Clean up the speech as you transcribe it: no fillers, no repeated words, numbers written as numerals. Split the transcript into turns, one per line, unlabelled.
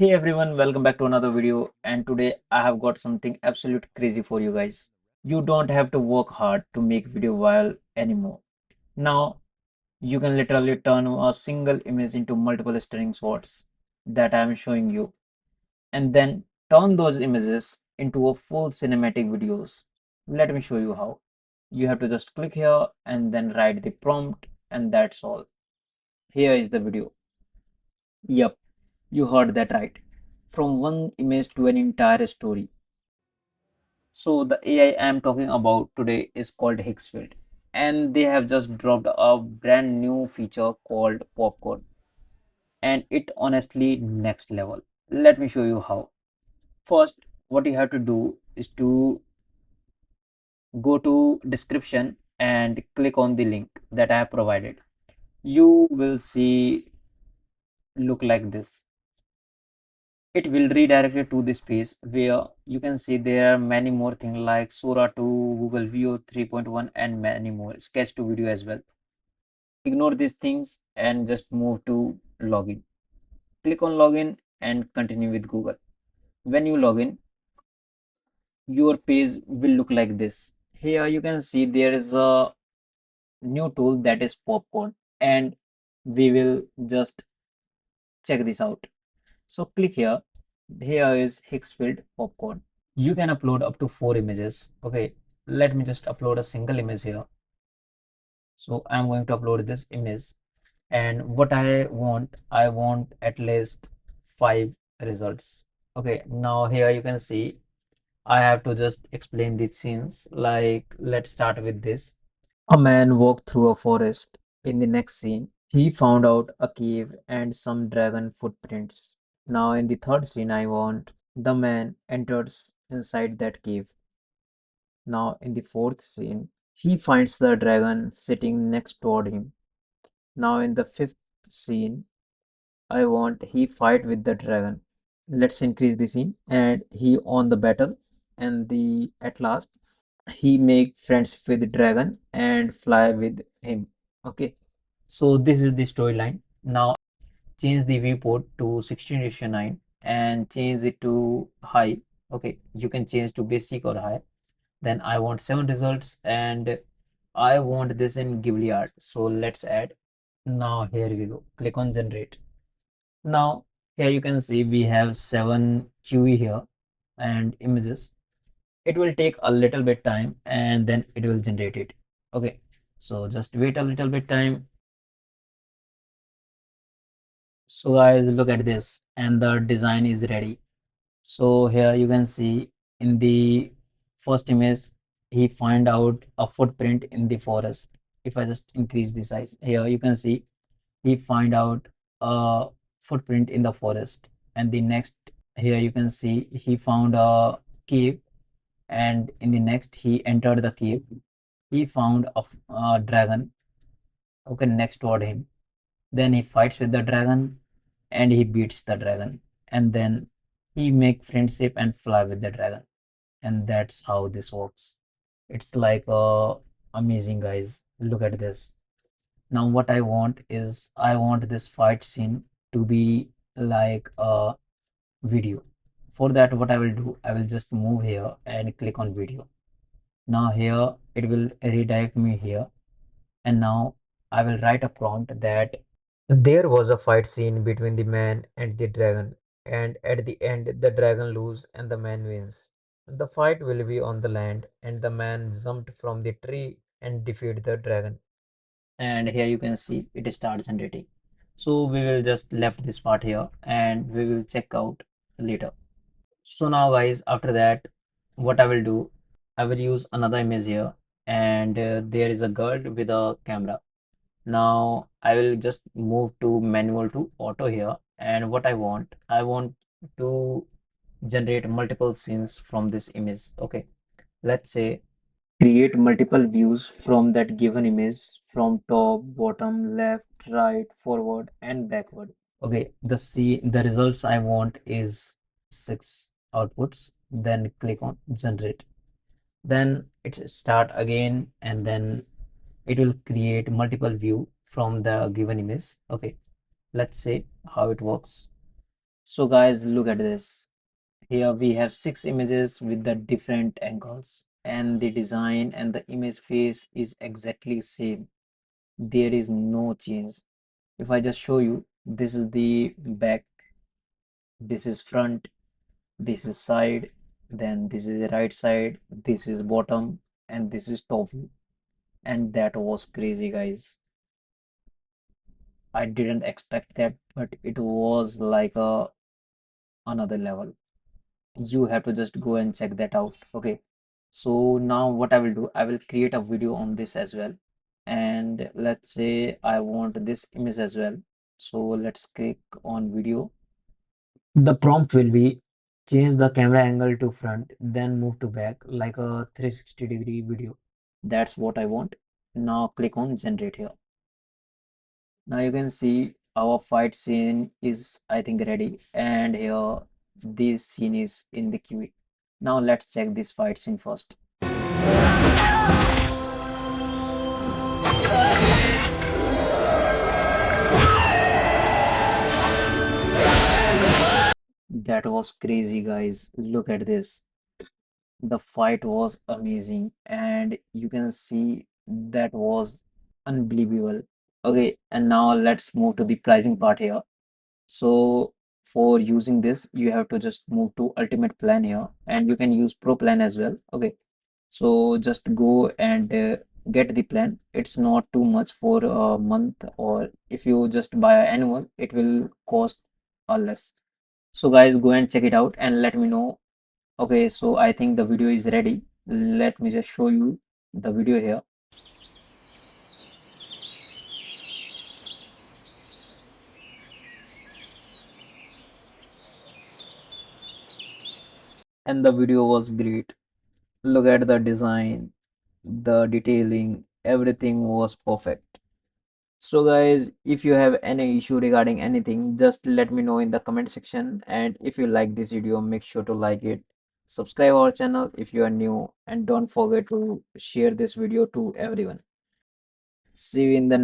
Hey everyone, welcome back to another video. And today I have got something absolute crazy for you guys. You don't have to work hard to make video viral anymore. Now you can literally turn a single image into multiple stunning shots that I am showing you, and then turn those images into a full cinematic videos. Let me show you how. You have to just click here and then write the prompt, and that's all. Here is the video. Yep, you heard that right. From one image to an entire story. So the AI I'm talking about today is called Higgsfield, and they have just dropped a brand new feature called Popcorn, and it honestly next level. Let me show you how. First, what you have to do is to go to description and click on the link that I have provided. You will see look like this. It will redirect you to this page where you can see there are many more things like Sora 2, Google View 3.1 and many more, Sketch to video as well. Ignore these things and just move to login. Click on login and continue with Google. When you log in, your page will look like this. Here you can see there is a new tool that is Popcorn, and we will just check this out. So click here. Here is Higgsfield Popcorn. You can upload up to 4 images. Okay, let me just upload a single image here. So I'm going to upload this image, and what I want at least 5 results. Okay, now here you can see I have to just explain these scenes. Like, let's start with this. A man walked through a forest. In the next scene, he found out a cave and some dragon footprints. Now, in the third scene, I want the man enters inside that cave. Now, in the fourth scene, he finds the dragon sitting next toward him. Now, in the fifth scene, I want he fight with the dragon. Let's increase the scene and he on the battle, and the at last he make friends with the dragon and fly with him. Okay, so this is the storyline. Now change the viewport to 16:9 and change it to high. Okay, you can change to basic or high. Then I want 7 results, and I want this in Ghibli art, so let's add. Now here we go, click on generate. Now here you can see we have 7 chewy here and images. It will take a little bit time and then it will generate it. Okay, so just wait a little bit time. So guys, look at this, and the design is ready. So here you can see in the first image, he find out a footprint in the forest. If I just increase the size, here you can see he find out a footprint in the forest. And the next, here you can see he found a cave, and in the next he entered the cave. He found a dragon, okay, next toward him. Then he fights with the dragon and he beats the dragon, and then he make friendship and fly with the dragon, and that's how this works. It's like amazing, guys. Look at this. Now what I want is I want this fight scene to be like a video. For that, what I will do, I will just move here and click on video. Now here it will redirect me here, and now I will write a prompt that there was a fight scene between the man and the dragon, and at the end, the dragon loses and the man wins. The fight will be on the land, and the man jumped from the tree and defeated the dragon. And here you can see it starts generating. So we will just left this part here and we will check out later. So now guys, after that, what I will do, I will use another image here, and there is a girl with a camera. Now I will just move to manual to auto here, and what I want to generate multiple scenes from this image. Okay, let's say create multiple views from that given image, from top, bottom, left, right, forward, and backward. Okay, the results I want is 6 outputs. Then click on generate. Then it's start again, and then it will create multiple view from the given image. Okay, let's say how it works. So guys, look at this. Here we have six images with the different angles, and the design and the image face is exactly same. There is no change. If I just show you, this is the back, this is front, this is side, then this is the right side, this is bottom, and this is top view. And that was crazy, guys. I didn't expect that, but it was like a another level. You have to just go and check that out. Okay, so now what I will do, I will create a video on this as well. And let's say I want this image as well. So let's click on video. The prompt will be change the camera angle to front, then move to back like a 360-degree video. That's what I want. Now click on generate here. Now you can see our fight scene is, I think, ready, and here this scene is in the queue. Now let's check this fight scene first. That was crazy, guys. Look at this. The fight was amazing, and you can see that was unbelievable. Okay, and now let's move to the pricing part here. So for using this, you have to just move to ultimate plan here, and you can use pro plan as well. Okay, so just go and get the plan. It's not too much for a month, or if you just buy an annual, it will cost less. So guys, go and check it out and let me know. Okay, so I think the video is ready. Let me just show you the video here. And the video was great. Look at the design, the detailing, everything was perfect. So guys, if you have any issue regarding anything, just let me know in the comment section. And if you like this video, make sure to like it. Subscribe our channel if you are new, and don't forget to share this video to everyone. See you in the next